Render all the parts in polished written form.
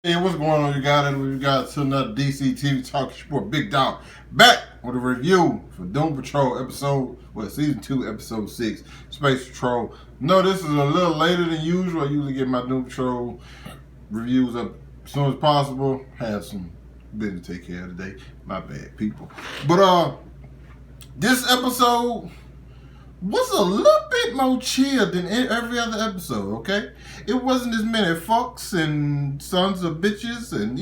Hey, what's going on, you guys? We got to another DC TV Talk Sport Big Dog back with a review for Doom Patrol season 2, episode 6, Space Patrol. No, this is a little later than usual. I usually get my Doom Patrol reviews up as soon as possible. Have some business to take care of today. My bad, people. But this episode was a little bit more chill than every other episode, okay? It wasn't as many fucks and sons of bitches and,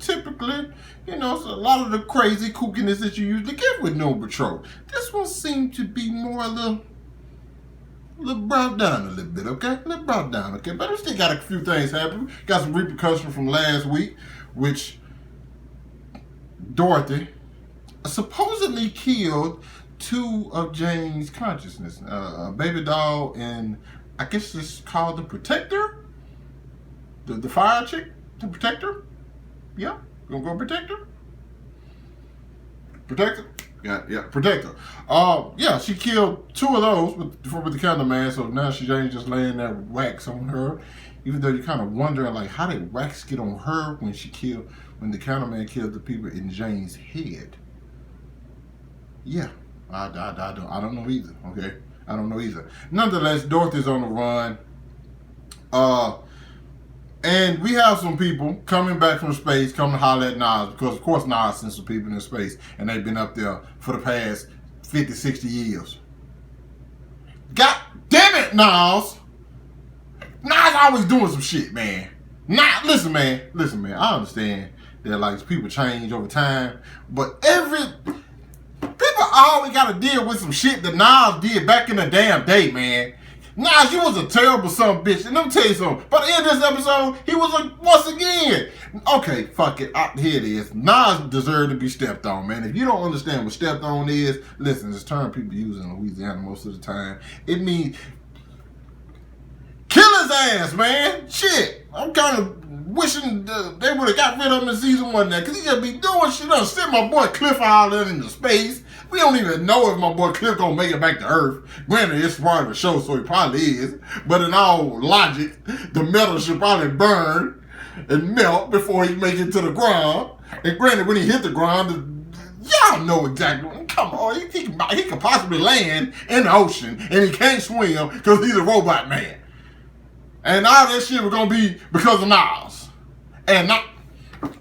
typically, it's a lot of the crazy kookiness that you usually get with No Patrol. This one seemed to be more a little brought down a little bit, okay? A little brought down, okay? But we still got a few things happening. Got some repercussions from last week, which Dorothy supposedly killed two of Jane's consciousness, a baby doll, and I guess it's called the Protector, the fire chick, the Protector. Yeah, you gonna go Protector? Protector? Yeah, Protector. Yeah, she killed two of those with the cameraman. So now Jane's just laying there with wax on her. Even though you're kind of wondering, like, how did wax get on her when the cameraman killed the people in Jane's head? Yeah. I don't know either, okay? I don't know either. Nonetheless, Dorothy's on the run. And we have some people coming back from space, coming to holler at Niles, because of course Niles sent some people in space, and they've been up there for the past 50, 60 years. God damn it, Niles! Niles always doing some shit, man. Listen, man, I understand that, like, people change over time, but people always got to deal with some shit that Niles did back in the damn day, man. Niles, you was a terrible son of a bitch. And let me tell you something. By the end of this episode, he was once again. Okay, fuck it. Here it is. Niles deserved to be stepped on, man. If you don't understand what stepped on is, listen, it's a term people use in Louisiana most of the time. It means kill his ass, man. Shit. I'm kind of wishing they would have got rid of him in season 1 now, because he just be doing shit. Done sent my boy Cliff out there into space. We don't even know if my boy Cliff gonna make it back to Earth. Granted, it's part of the show, so he probably is. But in all logic, the metal should probably burn and melt before he make it to the ground. And granted, when he hit the ground, y'all know exactly. Come on, he could possibly land in the ocean, and he can't swim because he's a robot man. And all that shit was gonna be because of Niles. And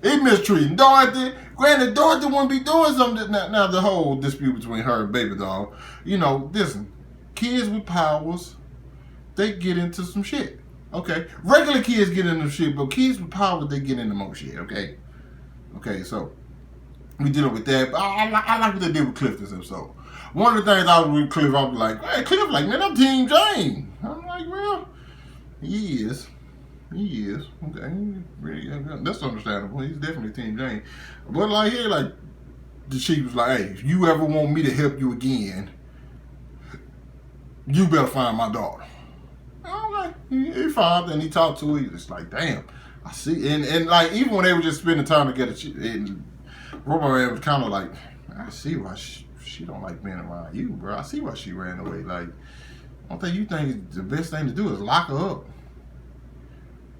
he mistreating Dorothy. Granted, Dorothy wouldn't be doing something now. The whole dispute between her and baby doll. Listen, kids with powers, they get into some shit. Okay, regular kids get into shit, but kids with powers, they get into more shit. Okay, so we dealing with that. But I like what they did with Cliff this episode. One of the things I was with Cliff, I was like, hey, Cliff, like, man, I'm Team Jane. I'm like, well, he is. Okay. That's understandable. He's definitely Team Jane. But like here, like the chief was like, hey, if you ever want me to help you again, you better find my daughter. I'm like, he found her and he talked to her. He was like, damn, I see. And like, even when they were just spending time together, Robot Man was kind of like, I see why she don't like being around you, bro. I see why she ran away. Like, I don't think you think the best thing to do is lock her up.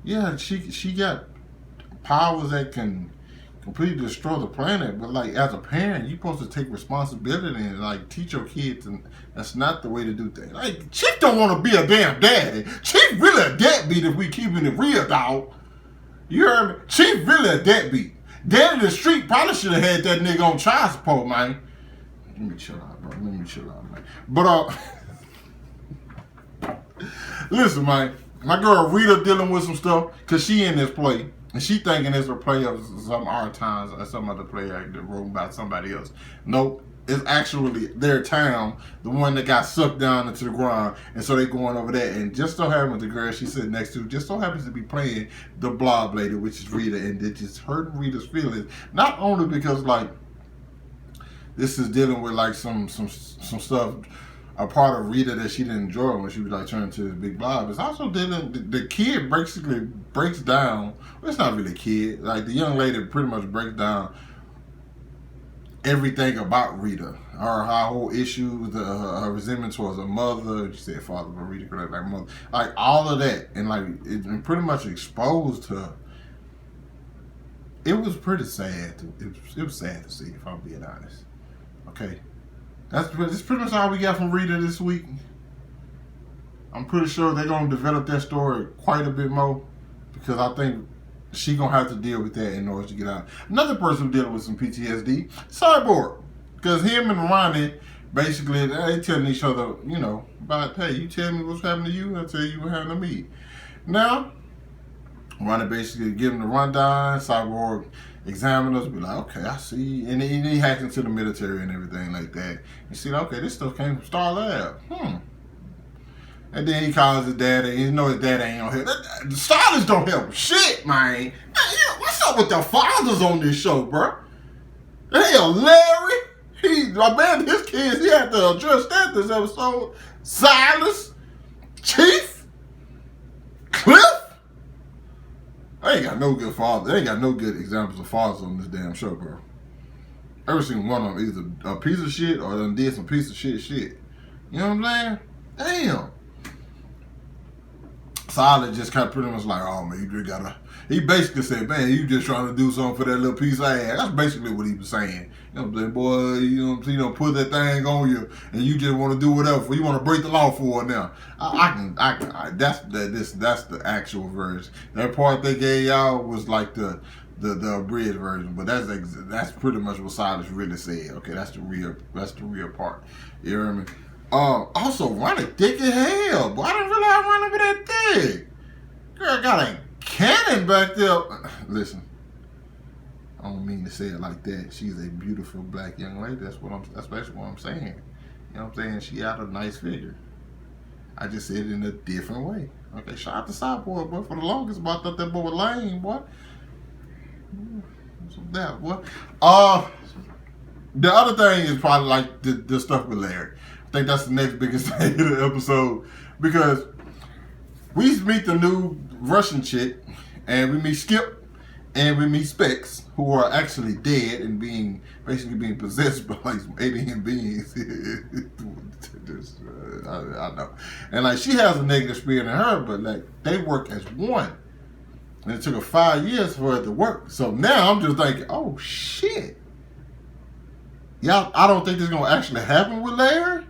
Yeah, she got powers that can completely destroy the planet, but like as a parent, you're supposed to take responsibility and like teach your kids, and that's not the way to do things. Like, Chief don't want to be a damn daddy. Chief really a deadbeat if we keeping it real, dog. You heard me? Chief really a deadbeat. Daddy the street probably should have had that nigga on child support, man. Let me chill out, bro. Man. But listen, man. My girl Rita dealing with some stuff because she in this play. And she thinking it's a play of some our times or some other play that wrote about somebody else. Nope. It's actually their town, the one that got sucked down into the ground. And so they going over there. And just so happens the girl she's sitting next to just so happens to be playing the blob lady, which is Rita. And it just hurting Rita's feelings. Not only because, like, this is dealing with, like, some stuff, a part of Rita that she didn't enjoy when she was like turning to this big blob. It's also dealing, the kid basically breaks down. Well, it's not really a kid. Like, the young lady pretty much breaks down everything about Rita. Her whole issues, her resentment towards her mother. She said father, but Rita could like mother. Like, all of that. And like, it pretty much exposed her it was pretty sad. It was sad to see, if I'm being honest. Okay, that's pretty much all we got from Rita this week. I'm pretty sure they're gonna develop that story quite a bit more, because I think she gonna have to deal with that in order to get out. Another person dealing with some PTSD, Cyborg, because him and Ronnie basically they telling each other, you know, about, hey, you tell me what's happening to you, I'll tell you what happened to me. Now, Ronnie basically give him the rundown. Cyborg examine us, be like, okay, I see, and he hacked into the military and everything like that. You see, okay, this stuff came from Star Lab. And then he calls his dad, and you know his dad ain't gonna help. The stylists don't help shit, man. What's up with the fathers on this show, bro? Hell, Larry, my man, his kids, he had to address that this episode. Silas, Chief, Cliff. I ain't got no good fathers. I ain't got no good examples of fathers on this damn show, bro. Every single one of them either a piece of shit or done did some piece of shit. You know what I'm saying? Damn. Solid just kind of pretty much like, oh man, you just gotta. He basically said, man, you just trying to do something for that little piece of ass. That's basically what he was saying. You know what I'm saying, boy, you know what I'm saying, put that thing on you, and you just want to do whatever. You want to break the law for it now. That's the actual version. That part they gave y'all was like the abridged version, but that's pretty much what Silas really said. Okay, that's the real part. You hear me? Also, Ronnie thick as hell, but I didn't realize Ronnie was that thick. Girl got a cannon back there. Listen, I don't mean to say it like that. She's a beautiful black young lady. That's basically what I'm saying. You know what I'm saying? She had a nice figure. I just said it in a different way. Okay, shout out to Cyborg, boy. For the longest, boy, I thought that boy was lame, boy. What's up that, boy? The other thing is probably like the stuff with Larry. I think that's the next biggest thing of the episode, because we meet the new Russian chick, and we meet Skip, and we meet Specs, who are actually dead and basically being possessed by like some alien beings. I know, and like she has a negative spirit in her, but like they work as one, and it took her 5 years for it to work. So now I'm just thinking, oh shit, y'all, I don't think this is gonna actually happen with Larry.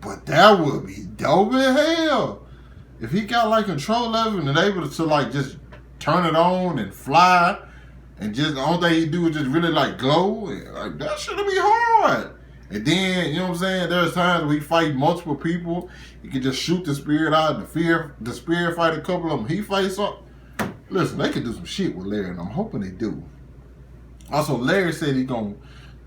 But that would be dope as hell. If he got like control of it and able to like just turn it on and fly, and just the only thing he do is just really like glow, like that should be hard. And then, you know what I'm saying, there's times where he fight multiple people. He can just shoot the spirit out, the spirit fight a couple of them, he fights something. Listen, they could do some shit with Larry, and I'm hoping they do. Also, Larry said he's gonna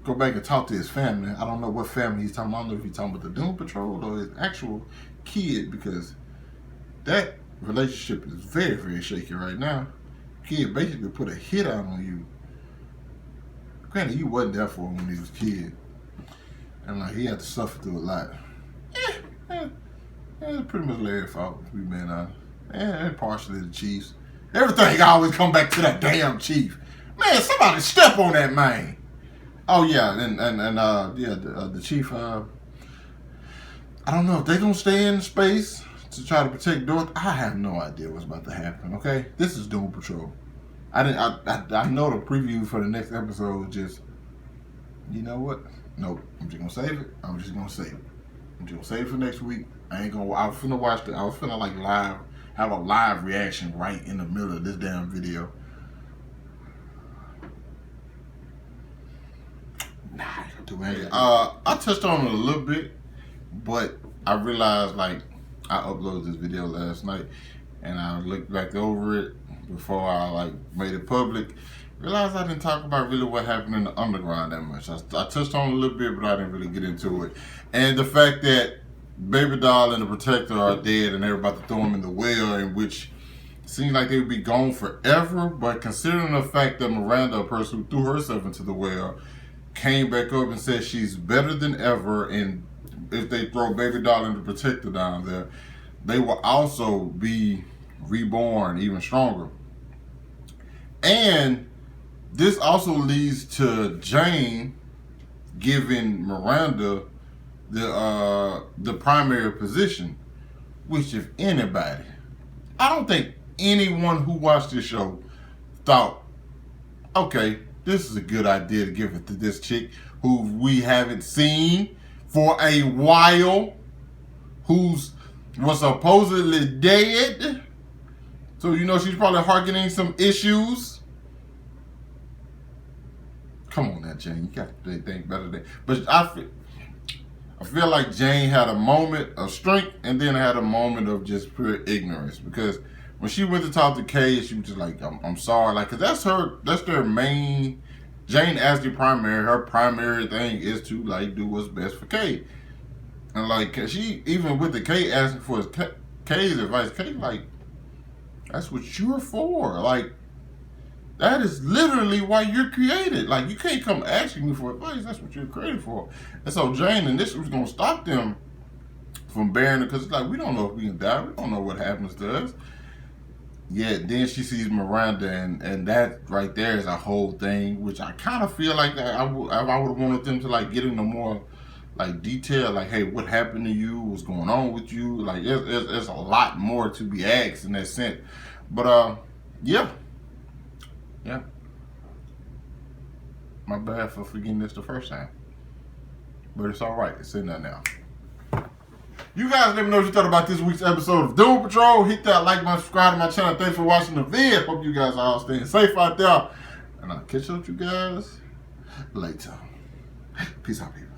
go back and talk to his family. I don't know what family he's talking about. I don't know if he's talking about the Doom Patrol or his actual kid, because that relationship is very, very shaky right now. Kid basically put a hit out on you. Granted, you wasn't there for him when he was a kid. And like he had to suffer through a lot. It's pretty much Larry's fault, to be being honest. And partially the Chiefs. Everything always come back to that damn Chief. Man, somebody step on that man. Oh yeah, the Chief. I don't know if they're gonna stay in space to try to protect Dorothy. I have no idea what's about to happen. Okay, this is Doom Patrol. I know the preview for the next episode. Just, you know what? Nope. I'm just gonna save it. I'm just gonna save it for next week. I was finna watch it. I was finna like have a live reaction right in the middle of this damn video. I touched on it a little bit, but I realized like I uploaded this video last night, and I looked back over it before I like made it public. Realized I didn't talk about really what happened in the underground that much. I touched on it a little bit, but I didn't really get into it. And the fact that Baby Doll and the Protector are dead, and they're about to throw them in the well, in which seems like they would be gone forever. But considering the fact that Miranda, a person who threw herself into the well, came back up and said she's better than ever, and if they throw Baby Doll and the Protector down there, they will also be reborn even stronger. And this also leads to Jane giving Miranda the primary position, which if anybody, I don't think anyone who watched this show thought, okay, this is a good idea to give it to this chick who we haven't seen for a while, was supposedly dead. So, you know, she's probably hearkening some issues. Come on now, Jane, you got to think better than. But I feel like Jane had a moment of strength and then had a moment of just pure ignorance, because when she went to talk to Kay, she was just like, I'm sorry, like, cause that's their main. Jane as the primary, her primary thing is to like do what's best for Kay, and like she even with the Kay asking for Kay's advice, Kay like, that's what you're for, like. That is literally why you're created. Like, you can't come asking me for advice. That's what you're created for. And so Jane initially was going to stop them from bearing it, because it's like, we don't know if we can die. We don't know what happens to us. Yeah, then she sees Miranda, and that right there is a whole thing, which I kind of feel like that I would have wanted them to, like, get into more, like, detail. Like, hey, what happened to you? What's going on with you? Like, there's a lot more to be asked in that sense. But, yeah. Yeah. My bad for forgetting this the first time. But it's alright. It's in there now. You guys let me know what you thought about this week's episode of Doom Patrol. Hit that like button, subscribe to my channel. Thanks for watching the video. Hope you guys are all staying safe out there. And I'll catch up with you guys later. Peace out, people.